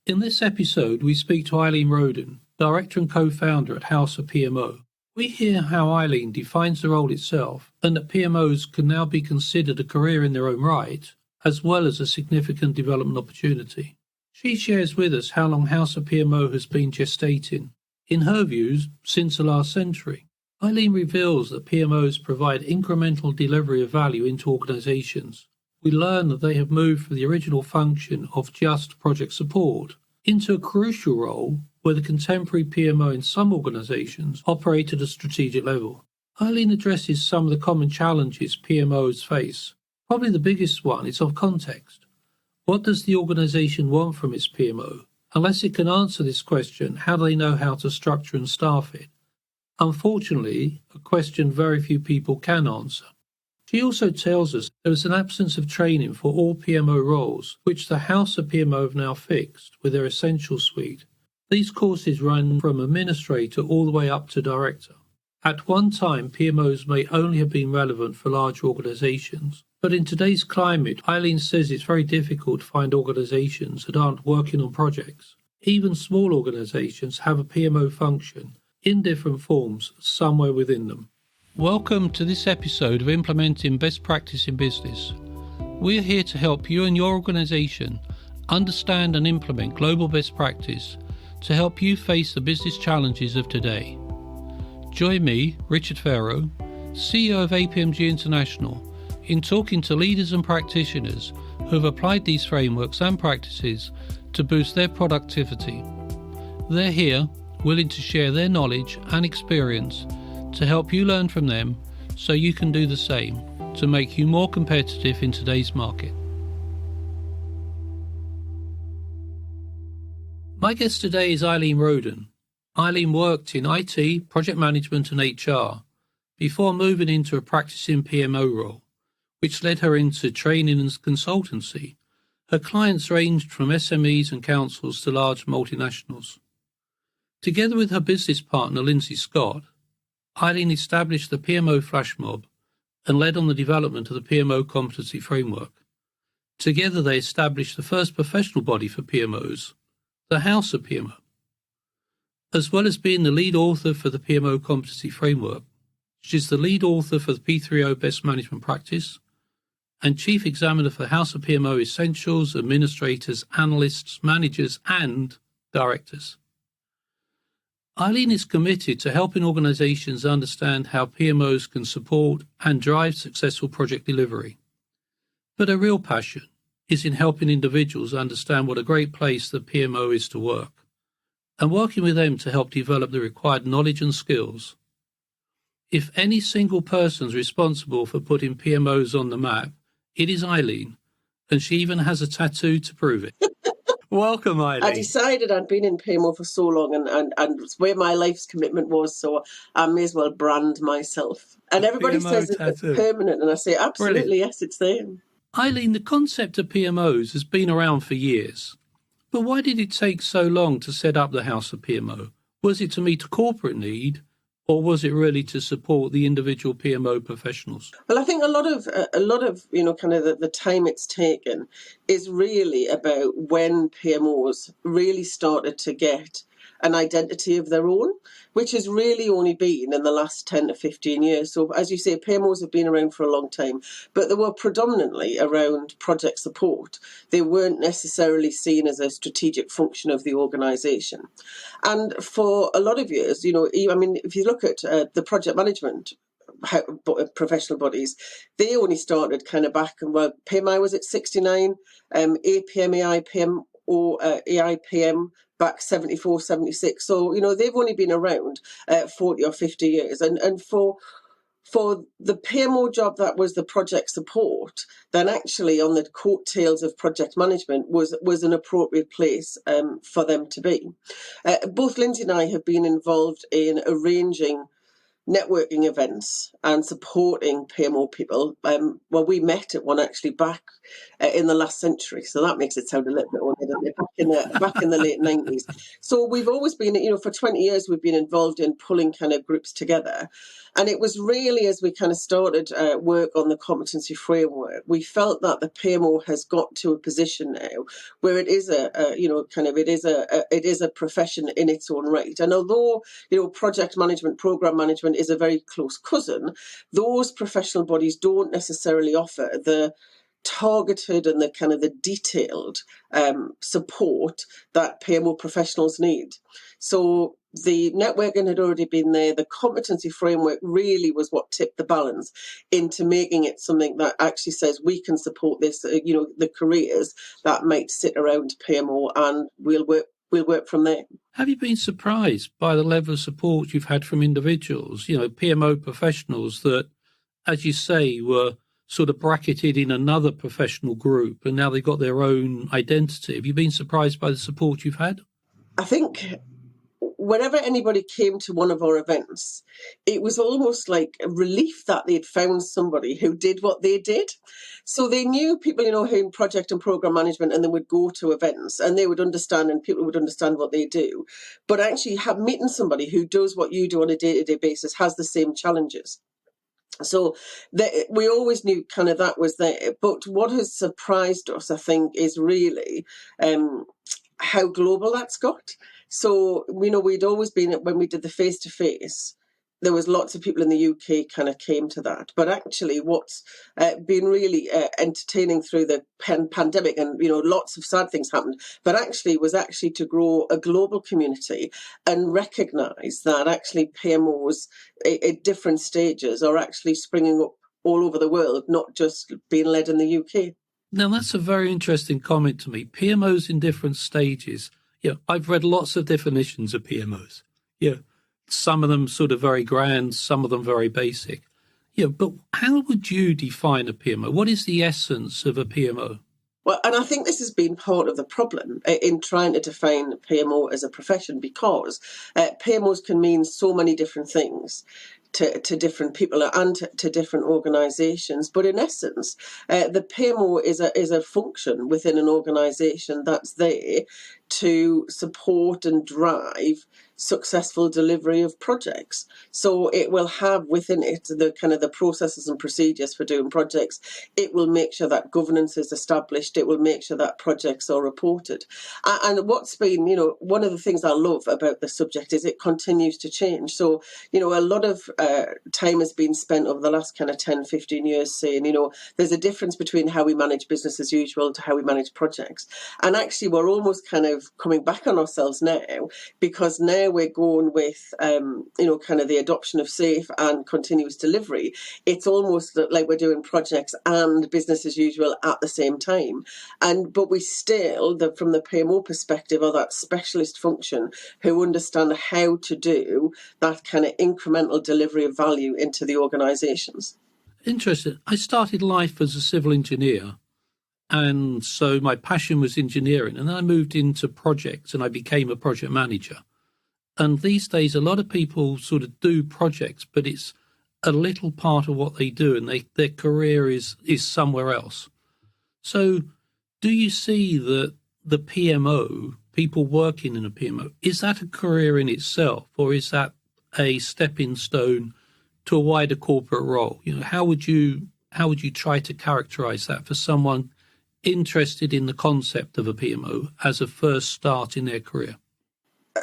In this episode, we speak to Eileen Roden, Director and Co-founder at House of PMO. We hear how Eileen defines the role itself and that PMOs can now be considered a career in their own right, as well as a significant development opportunity. She shares with us how long House of PMO has been gestating, in her views, since the last century. Eileen reveals that PMOs provide incremental delivery of value into organizations. We learn that they have moved from the original function of just project support into a crucial role where the contemporary PMO in some organizations operate at a strategic level. Eileen addresses some of the common challenges PMOs face. Probably the biggest one is of context. What does the organization want from its PMO? Unless it can answer this question, how do they know how to structure and staff it? Unfortunately, a question very few people can answer. She also tells us there is an absence of training for all PMO roles, which the House of PMO have now fixed with their Essential Suite. These courses run from administrator all the way up to director. At one time, PMOs may only have been relevant for large organizations, but in today's climate, Eileen says it's very difficult to find organizations that aren't working on projects. Even small organizations have a PMO function in different forms somewhere within them. Welcome to this episode of Implementing Best Practice in Business. We're here to help you and your organization understand and implement global best practice to help you face the business challenges of today. Join me, Richard Farrow, CEO of APMG International, in talking to leaders and practitioners who have applied these frameworks and practices to boost their productivity. They're here, willing to share their knowledge and experience to help you learn from them so you can do the same to make you more competitive in today's market. My guest today is Eileen Roden. Eileen worked in IT, project management and HR before moving into a practicing PMO role, which led her into training and consultancy. Her clients ranged from SMEs and councils to large multinationals. Together with her business partner, Lindsay Scott, Eileen established the PMO Flash Mob and led on the development of the PMO Competency Framework. Together they established the first professional body for PMOs, the House of PMO. As well as being the lead author for the PMO Competency Framework, she is the lead author for the P3O Best Management Practice and Chief Examiner for House of PMO Essentials, Administrators, Analysts, Managers and Directors. Eileen is committed to helping organizations understand how PMOs can support and drive successful project delivery. But her real passion is in helping individuals understand what a great place the PMO is to work and working with them to help develop the required knowledge and skills. If any single person is responsible for putting PMOs on the map, it is Eileen, and she even has a tattoo to prove it. Welcome, Eileen. I decided I'd been in PMO for so long and where my life's commitment was, so I may as well brand myself. And everybody PMO says tattoo. it's permanent, and I say, absolutely, Brilliant. yes, it's there. Eileen, the concept of PMOs has been around for years. But why did it take so long to set up the House of PMO? Was it to meet a corporate need, or was it really to support the individual PMO professionals? Well, I think a lot of kind of the time it's taken is really about when PMOs really started to get an identity of their own, which has really only been in the last 10 to 15 years. So as you say, PMOs have been around for a long time, but they were predominantly around project support. They weren't necessarily seen as a strategic function of the organisation. And for a lot of years, if you look at the project management professional bodies, they only started kind of back, well, PMI was at 69, APM, AIPM, or AIPM back 74, 76. So, they've only been around 40 or 50 years. And for the PMO job that was the project support, then actually on the coattails of project management was an appropriate place for them to be. Both Lindsay and I have been involved in arranging networking events and supporting PMO people. We met at one actually back in the last century. So that makes it sound a little bit old, doesn't it? Back in the late 90s. So we've always been, for 20 years, we've been involved in pulling kind of groups together. And it was really as we kind of started work on the competency framework, we felt that the PMO has got to a position now where it is it is a profession in its own right. And although, project management, program management is a very close cousin, those professional bodies don't necessarily offer the targeted and the kind of the detailed support that PMO professionals need. So the networking had already been there. The competency framework really was what tipped the balance into making it something that actually says we can support this, the careers that might sit around PMO, and we'll work from there. Have you been surprised by the level of support you've had from individuals, PMO professionals that, as you say, were sort of bracketed in another professional group and now they've got their own identity? Have you been surprised by the support you've had? I think whenever anybody came to one of our events, it was almost like a relief that they'd found somebody who did what they did. So they knew people, who in project and program management, and they would go to events and they would understand, and people would understand what they do. But actually meeting somebody who does what you do on a day-to-day basis has the same challenges. So we always knew kind of that was there. But what has surprised us, I think, is really how global that's got. So, we'd always been, when we did the face-to-face, there was lots of people in the UK kind of came to that. But actually what's been really entertaining through the pandemic, and, lots of sad things happened, but actually was to grow a global community and recognise that actually PMOs at different stages are actually springing up all over the world, not just being led in the UK. Now, that's a very interesting comment to me. PMOs in different stages. I've read lots of definitions of PMOs. Some of them sort of very grand, some of them very basic. But how would you define a PMO? What is the essence of a PMO? Well, and I think this has been part of the problem in trying to define PMO as a profession, because PMOs can mean so many different things to different people and to different organisations. But in essence, the PMO is a function within an organisation that's there to support and drive successful delivery of projects. So it will have within it the kind of the processes and procedures for doing projects. It will make sure that governance is established. It will make sure that projects are reported. And what's been, one of the things I love about the subject is it continues to change. So, a lot of time has been spent over the last kind of 10, 15 years saying, there's a difference between how we manage business as usual to how we manage projects. And actually, we're almost kind of coming back on ourselves now, because now we're going with, kind of the adoption of safe and continuous delivery. It's almost like we're doing projects and business as usual at the same time. But we still, from the PMO perspective, are that specialist function who understand how to do that kind of incremental delivery of value into the organisations. Interesting. I started life as a civil engineer, and so my passion was engineering, and then I moved into projects and I became a project manager. And these days, a lot of people sort of do projects, but it's a little part of what they do, and their career is somewhere else. So do you see that the PMO, people working in a PMO, is that a career in itself, or is that a stepping stone to a wider corporate role? How would you try to characterize that for someone interested in the concept of a PMO as a first start in their career?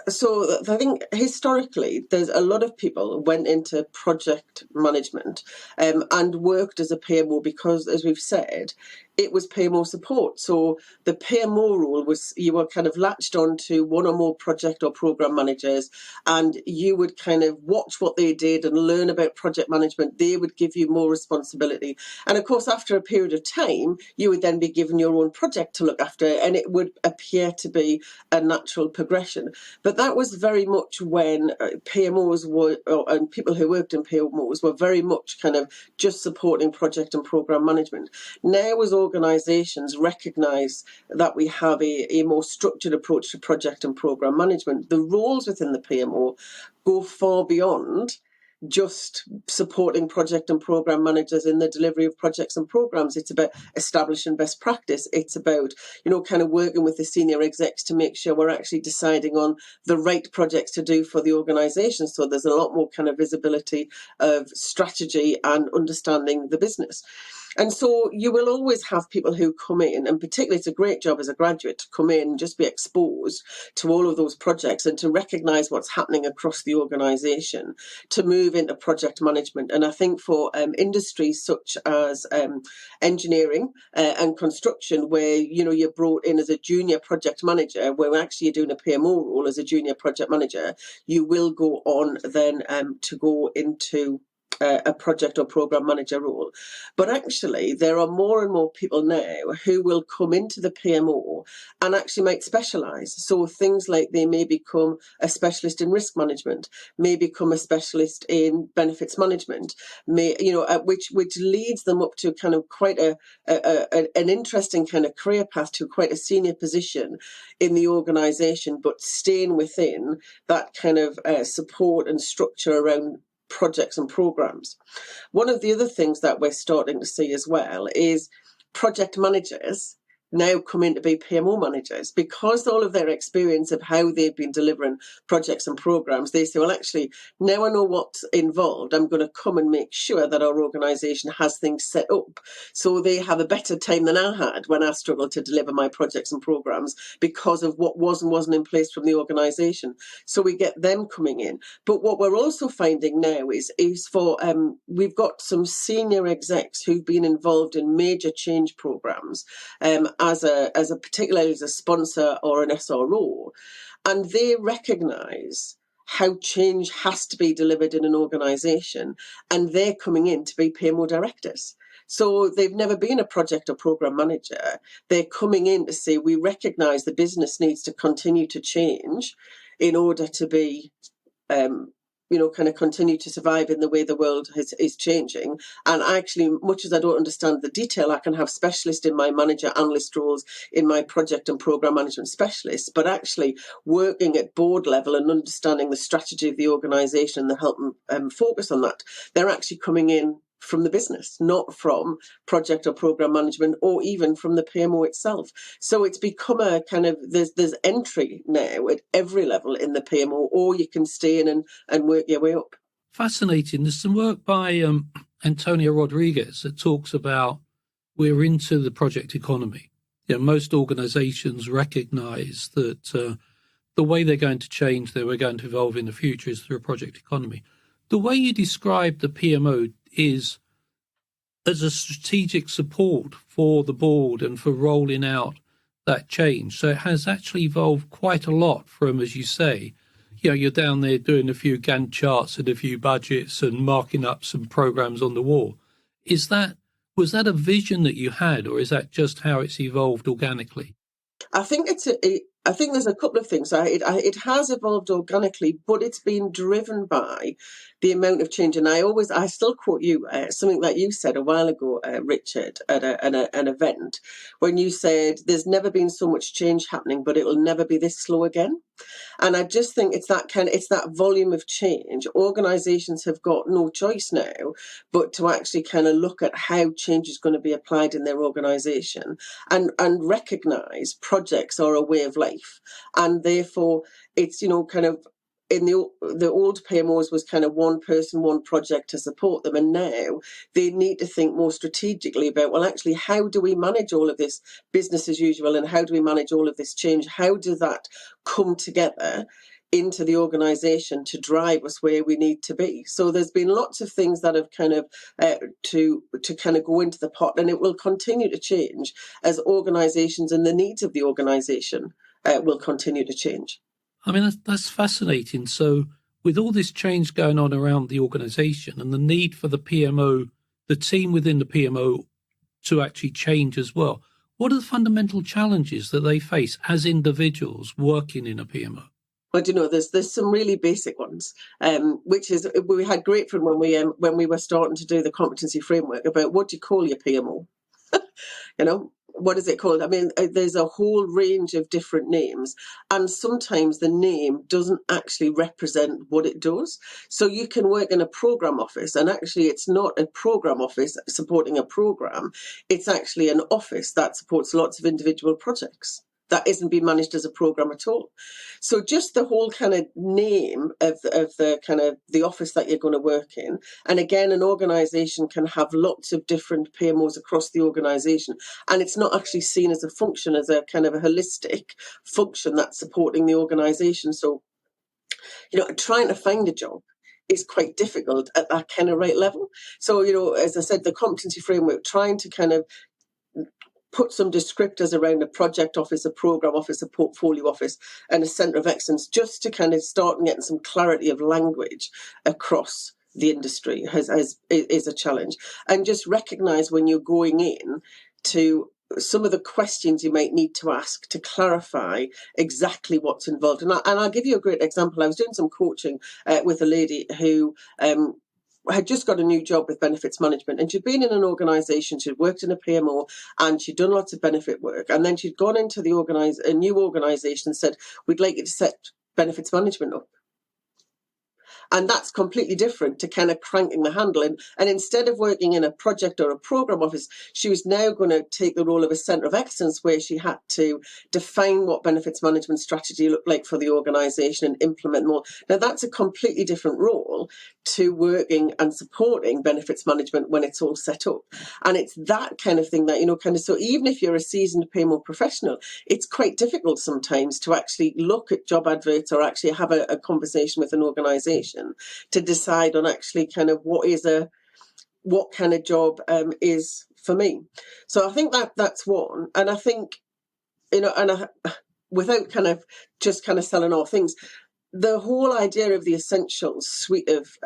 So I think historically, there's a lot of people went into project management and worked as a PMO because, as we've said, it was PMO support. So the PMO role was you were kind of latched on to one or more project or program managers, and you would kind of watch what they did and learn about project management. They would give you more responsibility. And of course, after a period of time, you would then be given your own project to look after, and it would appear to be a natural progression. But that was very much when PMOs were, and people who worked in PMOs were very much kind of just supporting project and program management. Now, as organisations recognise that we have a more structured approach to project and program management, the roles within the PMO go far beyond just supporting project and program managers in the delivery of projects and programs. It's about establishing best practice. It's about, kind of working with the senior execs to make sure we're actually deciding on the right projects to do for the organisation. So there's a lot more kind of visibility of strategy and understanding the business. And so you will always have people who come in, and particularly it's a great job as a graduate to come in and just be exposed to all of those projects and to recognise what's happening across the organisation, to move into project management. And I think for industries such as engineering and construction, where you're brought in as a junior project manager, where actually you're doing a PMO role as a junior project manager, you will go on then to go into a project or program manager role. But actually, there are more and more people now who will come into the PMO and actually might specialise. So things like they may become a specialist in risk management, may become a specialist in benefits management, which leads them up to kind of quite an interesting kind of career path to quite a senior position in the organisation, but staying within that kind of support and structure around projects and programs. One of the other things that we're starting to see as well is project managers now come in to be PMO managers, because all of their experience of how they've been delivering projects and programs. They say, well, actually, now I know what's involved, I'm going to come and make sure that our organisation has things set up so they have a better time than I had when I struggled to deliver my projects and programs because of what was and wasn't in place from the organisation. So we get them coming in. But what we're also finding now is for we've got some senior execs who've been involved in major change programs as a particularly as a sponsor or an SRO, and they recognise how change has to be delivered in an organisation, and they're coming in to be PMO directors. So they've never been a project or program manager. They're coming in to say, we recognise the business needs to continue to change in order to be kind of continue to survive in the way the world is changing. And actually, much as I don't understand the detail, I can have specialists in my manager analyst roles, in my project and program management specialists, but actually working at board level and understanding the strategy of the organisation and the help and focus on that, they're actually coming in from the business, not from project or program management, or even from the PMO itself. So it's become a kind of, there's entry now at every level in the PMO, or you can stay in and work your way up. Fascinating. There's some work by Antonio Rodriguez that talks about we're into the project economy. Most organizations recognize that the way they're going to change, that we're going to evolve in the future, is through a project economy. The way you describe the PMO is as a strategic support for the board and for rolling out that change. So it has actually evolved quite a lot from, as you say, you're down there doing a few Gantt charts and a few budgets and marking up some programs on the wall. Was that a vision that you had, or is that just how it's evolved organically? I think I think there's a couple of things. It has evolved organically, but it's been driven by the amount of change. And I still quote you something that you said a while ago, Richard, at an event, when you said there's never been so much change happening, but it will never be this slow again. And I just think it's that volume of change. Organisations have got no choice now but to actually kind of look at how change is going to be applied in their organisation and recognise projects are a way of life. And therefore, it's, kind of, in the old PMOs was kind of one person, one project to support them. And now they need to think more strategically about, well, actually, how do we manage all of this business as usual? And how do we manage all of this change? How does that come together into the organisation to drive us where we need to be? So there's been lots of things that have kind of to kind of go into the pot, and it will continue to change as organisations and the needs of the organisation will continue to change. I mean, that's fascinating. So with all this change going on around the organisation and the need for the PMO, the team within the PMO to actually change as well, what are the fundamental challenges that they face as individuals working in a PMO? Well, there's some really basic ones, which is we had great fun when we were starting to do the competency framework about what do you call your PMO? what is it called? I mean, there's a whole range of different names, and sometimes the name doesn't actually represent what it does. So you can work in a program office, and actually it's not a program office supporting a program. It's actually an office that supports lots of individual projects that isn't being managed as a program at all. So just the whole kind of name of the kind of the office that you're going to work in. And again, an organization can have lots of different PMOs across the organization, and it's not actually seen as a function, as a kind of a holistic function that's supporting the organization. So, trying to find a job is quite difficult at that kind of right level. So, as I said, the competency framework, trying to kind of put some descriptors around a project office, a program office, a portfolio office, and a centre of excellence, just to kind of start and get some clarity of language across the industry is a challenge. And just recognise when you're going in to some of the questions you might need to ask to clarify exactly what's involved. And I'll give you a great example. I was doing some coaching with a lady who had just got a new job with benefits management, and she'd been in an organisation, she'd worked in a PMO, and she'd done lots of benefit work. And then she'd gone into a new organisation and said, "We'd like you to set benefits management up." And that's completely different to kind of cranking the handle. And instead of working in a project or a program office, she was now going to take the role of a centre of excellence, where she had to define what benefits management strategy looked like for the organisation and implement more. Now, that's a completely different role to working and supporting benefits management when it's all set up. And it's that kind of thing that, so even if you're a seasoned PMO professional, it's quite difficult sometimes to actually look at job adverts or actually have a conversation with an organisation to decide on actually kind of what kind of job is for me. So I think that's one. And I think, without kind of just kind of selling all things, the whole idea of the essentials suite of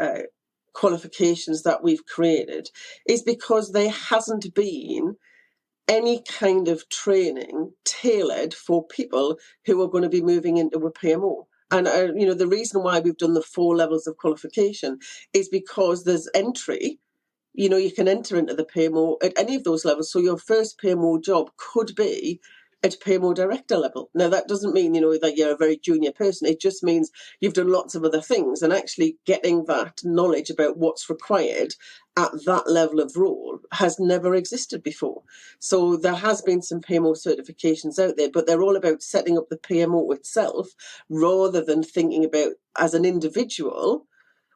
qualifications that we've created is because there hasn't been any kind of training tailored for people who are going to be moving into a PMO. And, the reason why we've done the 4 levels of qualification is because there's entry. You can enter into the PMO at any of those levels. So your first PMO job could be at PMO director level. Now, that doesn't mean, that you're a very junior person. It just means you've done lots of other things, and actually getting that knowledge about what's required at that level of role has never existed before. So there has been some PMO certifications out there, but they're all about setting up the PMO itself rather than thinking about, as an individual,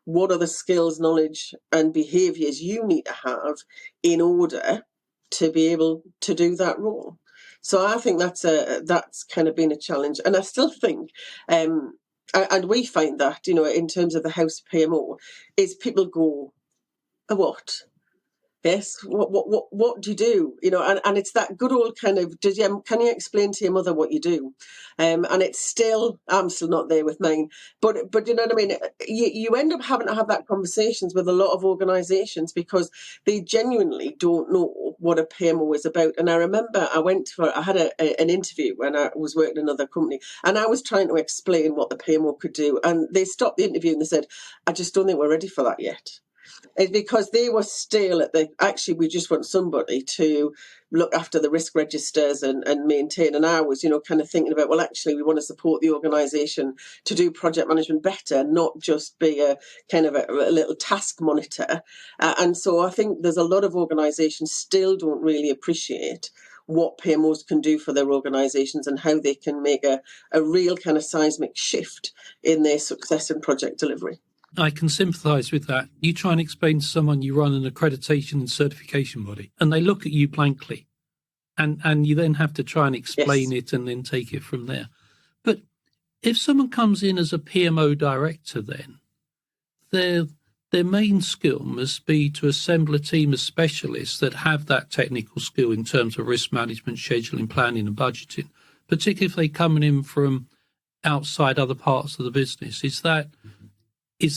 what are the skills, knowledge and behaviours you need to have in order to be able to do that role. So I think that's kind of been a challenge. And I still think, and we find that, in terms of the House of PMO, is people go, "A what? Yes, what do you do?" And it's that good old kind of, can you explain to your mother what you do? And I'm still not there with mine, but you know what I mean? You end up having to have that conversations with a lot of organisations because they genuinely don't know what a PMO is about. And I remember I had an interview when I was working in another company, and I was trying to explain what the PMO could do, and they stopped the interview and they said, "I just don't think we're ready for that yet." It's because they were still actually, we just want somebody to look after the risk registers and maintain. And I was, kind of thinking about, well, actually, we want to support the organisation to do project management better, not just be a kind of a little task monitor. And so I think there's a lot of organisations still don't really appreciate what PMOs can do for their organisations and how they can make a real kind of seismic shift in their success in project delivery. I can sympathise with that. You try and explain to someone you run an accreditation and certification body, and they look at you blankly, and you then have to try and explain it and then take it from there. But if someone comes in as a PMO director, then their main skill must be to assemble a team of specialists that have that technical skill in terms of risk management, scheduling, planning and budgeting, particularly if they're coming in from outside other parts of the business. Is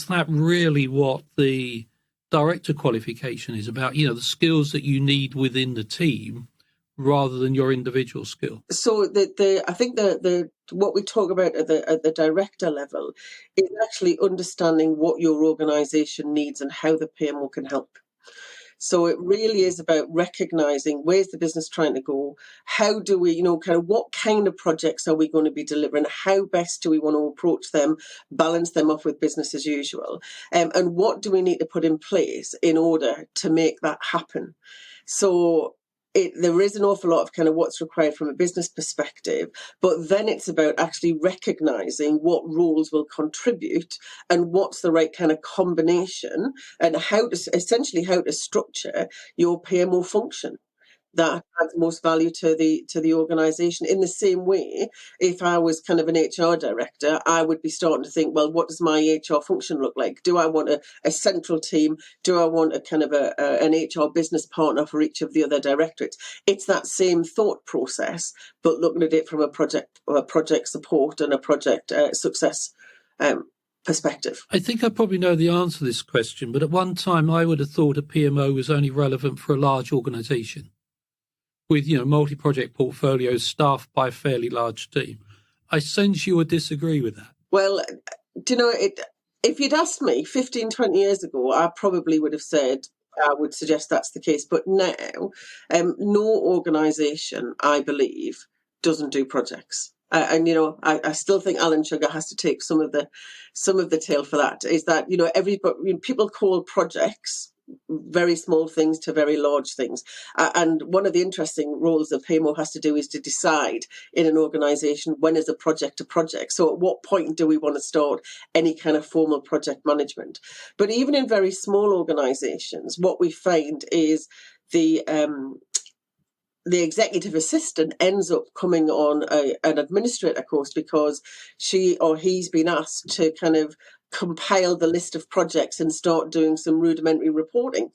that really what the director qualification is about? The skills that you need within the team rather than your individual skill. So I think what we talk about at the director level is actually understanding what your organisation needs and how the PMO can help. So it really is about recognizing where's the business trying to go, how do we, kind of what kind of projects are we going to be delivering, how best do we want to approach them, balance them off with business as usual, and what do we need to put in place in order to make that happen. So there is an awful lot of kind of what's required from a business perspective, but then it's about actually recognizing what roles will contribute and what's the right kind of combination and how to structure your PMO function that adds most value to the organisation. In the same way, if I was kind of an HR director, I would be starting to think, well, what does my HR function look like? Do I want a central team? Do I want a kind of an HR business partner for each of the other directorates? It's that same thought process, but looking at it from a project support and a project success perspective. I think I probably know the answer to this question, but at one time I would have thought a PMO was only relevant for a large organisation with, multi-project portfolios staffed by a fairly large team. I sense you would disagree with that. Well, if you'd asked me 15, 20 years ago, I probably would have said, I would suggest that's the case. But now, no organisation, I believe, doesn't do projects. I still think Alan Sugar has to take some of the tail for that. Is that people call projects very small things to very large things, and one of the interesting roles that PMO has to do is to decide in an organisation when is a project. So at what point do we want to start any kind of formal project management? But even in very small organisations, what we find is the executive assistant ends up coming on an administrator course because she or he's been asked to kind of compile the list of projects and start doing some rudimentary reporting.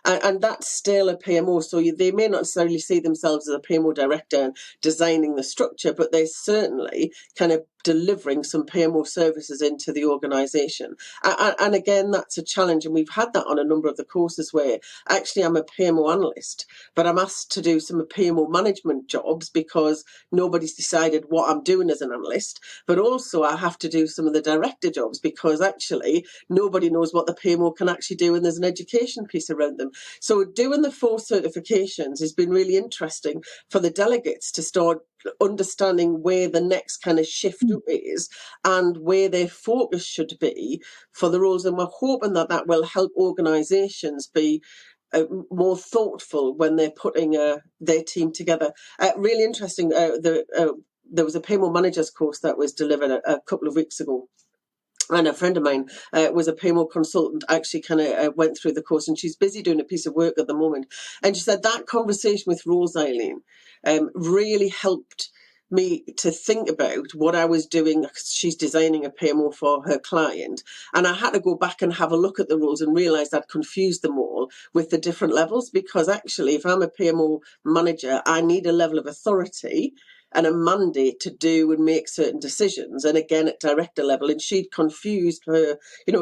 And that's still a PMO. So they may not necessarily see themselves as a PMO director designing the structure, but they're certainly kind of delivering some PMO services into the organisation. And again, that's a challenge. And we've had that on a number of the courses where actually I'm a PMO analyst, but I'm asked to do some PMO management jobs because nobody's decided what I'm doing as an analyst. But also I have to do some of the director jobs because actually nobody knows what the PMO can actually do, and there's an education piece around them. So doing the 4 certifications has been really interesting for the delegates to start understanding where the next kind of shift is and where their focus should be for the roles. And we're hoping that will help organisations be more thoughtful when they're putting their team together. Really interesting. There was a PMO managers course that was delivered a couple of weeks ago. And a friend of mine was a PMO consultant, actually kind of went through the course, and she's busy doing a piece of work at the moment. And she said that conversation with Rose, Eileen, really helped me to think about what I was doing. She's designing a PMO for her client. And I had to go back and have a look at the rules and realise I'd confused them all with the different levels, because actually if I'm a PMO manager, I need a level of authority and a mandate to do and make certain decisions, and again at director level. And she'd confused her,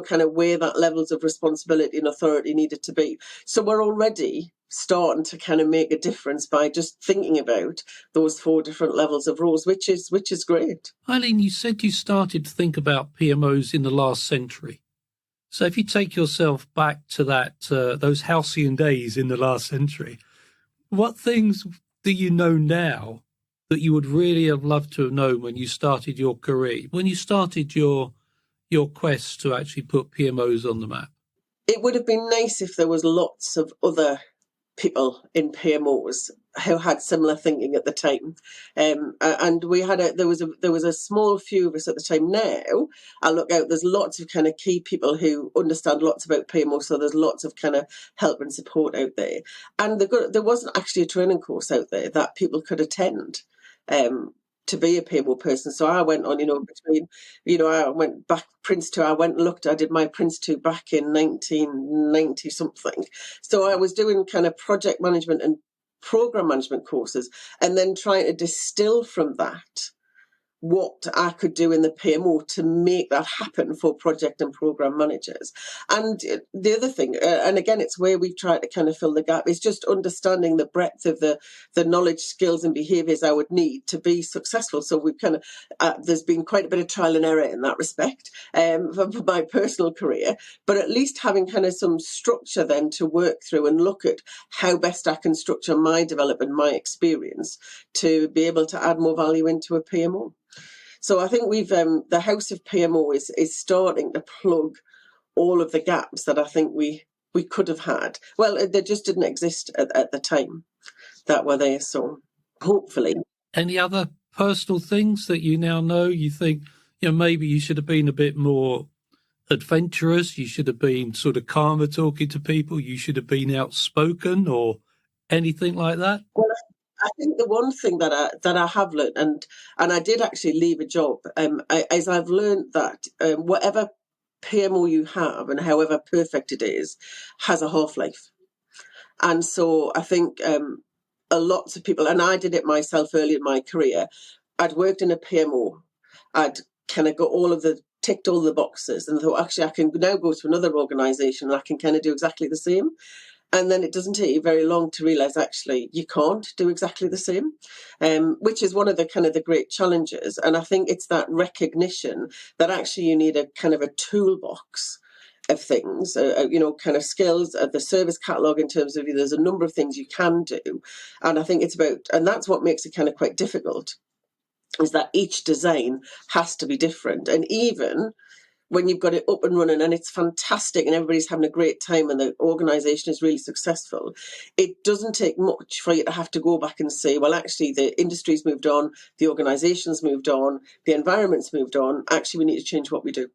kind of where that levels of responsibility and authority needed to be. So we're already starting to kind of make a difference by just thinking about those 4 different levels of roles, which is great. Eileen, you said you started to think about PMOs in the last century. So if you take yourself back to those halcyon days in the last century, what things do you know now that you would really have loved to have known when you started your career, when you started your quest to actually put PMOs on the map? It would have been nice if there was lots of other people in PMOs who had similar thinking at the time, and we had there was a small few of us at the time. Now I look out, there's lots of kind of key people who understand lots about PMO, so there's lots of kind of help and support out there. And there wasn't actually a training course out there that people could attend to be a PMO person. So I went on, I went back Prince 2. I did my Prince 2 back in 1990 something. So I was doing kind of project management and program management courses, and then trying to distill from that what I could do in the PMO to make that happen for project and program managers. And the other thing, and again, it's where we've tried to kind of fill the gap, is just understanding the breadth of the knowledge, skills and behaviours I would need to be successful. So we've kind of, there's been quite a bit of trial and error in that respect for my personal career, but at least having kind of some structure then to work through and look at how best I can structure my development, my experience, to be able to add more value into a PMO. So I think we've the House of PMO is starting to plug all of the gaps that I think we could have had. Well, they just didn't exist at the time that were there. So hopefully. Any other personal things that you now know you think, maybe you should have been a bit more adventurous, you should have been sort of calmer talking to people, you should have been outspoken or anything like that? Well, I think the one thing that I have learned, and I did actually leave a job, is I've learned that whatever PMO you have and however perfect it is, has a half-life. And so I think a lot of people, and I did it myself early in my career, I'd worked in a PMO, I'd kind of ticked all the boxes and thought, actually, I can now go to another organisation and I can kind of do exactly the same. And then it doesn't take you very long to realise, actually, you can't do exactly the same, which is one of the kind of the great challenges. And I think it's that recognition that actually you need a kind of a toolbox of things, kind of skills, the service catalogue in terms of there's a number of things you can do. And I think it's about, and that's what makes it kind of quite difficult, is that each design has to be different. And even when you've got it up and running and it's fantastic and everybody's having a great time and the organisation is really successful, it doesn't take much for you to have to go back and say, well, actually, the industry's moved on, the organisation's moved on, the environment's moved on, actually, we need to change what we do.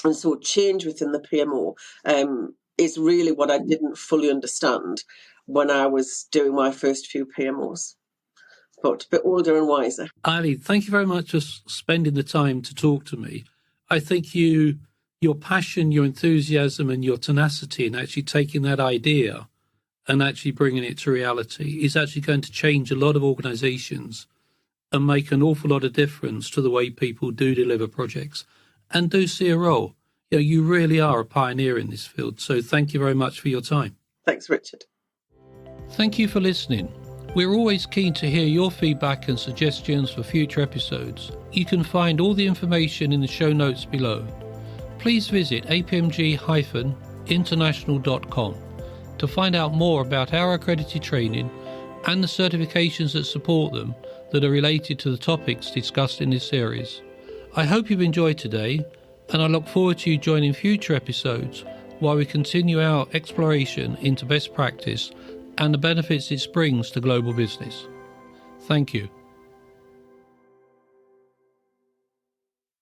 And so change within the PMO is really what I didn't fully understand when I was doing my first few PMOs. But a bit older and wiser. Eileen, thank you very much for spending the time to talk to me. I think your passion, your enthusiasm and your tenacity in actually taking that idea and actually bringing it to reality is actually going to change a lot of organisations and make an awful lot of difference to the way people do deliver projects and do see a role. You really are a pioneer in this field. So thank you very much for your time. Thanks, Richard. Thank you for listening. We're always keen to hear your feedback and suggestions for future episodes. You can find all the information in the show notes below. Please visit apmg-international.com to find out more about our accredited training and the certifications that support them that are related to the topics discussed in this series. I hope you've enjoyed today, and I look forward to you joining future episodes while we continue our exploration into best practice and the benefits it brings to global business. Thank you.